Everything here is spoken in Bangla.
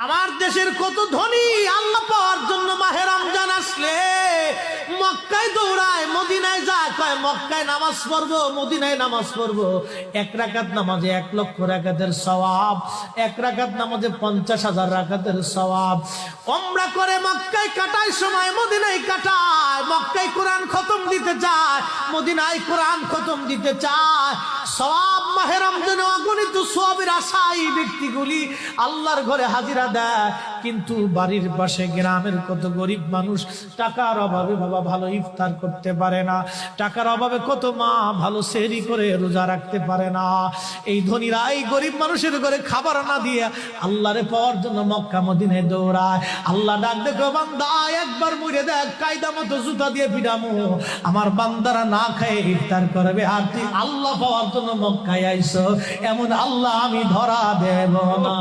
আমার দেশের কত ধনী আল্লাহ পাওয়ার জন্য মাহে রমজান আসলে মক্কায় দৌড়ায়, মদিনায় যায়, কয় মক্কায় নামাজ পড়বো, মদিনায় নামাজ পড়বো। এক রাকাত নামাজে 1,00,000 রাকাতের সওয়াব, এক রাকাত নামাজে 50,000 রাকাতের সওয়াব। উমরা করে মক্কায় কাটায় সময় মদিনায় কাটায়, মক্কায় কোরআন খতম দিতে চায়, মদিনায় কোরআন খতম দিতে চায়। সওয়াব মাহে রমজানে অগণিত সওয়াবের আশায় ব্যক্তিগুলি আল্লাহর ঘরে হাজিরা দেয়, কিন্তু বাড়ির পাশে গ্রামের কত গরিব মানুষ টাকার অভাবে বাবা ভালো ইফতার করতে পারে না, টাকার অভাবে কত মা ভালো সেহরি করে রোজা রাখতে পারে না। এই ধনীরা এই গরিব মানুষের ঘরে খাবার না দিয়ে আল্লাহরে পাওয়ার জন্য মক্কা মদিনায় দৌড়ায়। আল্লাহ ডাক দেখো বান্দা একবার মরে দেখ, কায়দা মতো জুতা দিয়ে পিটামো, আমার বান্দারা না খায় ইফতার করবে, আর তুই আল্লাহ পাওয়ার জন্য মক্কায় আইছো, এমন আল্লাহ আমি ধরা দেব না।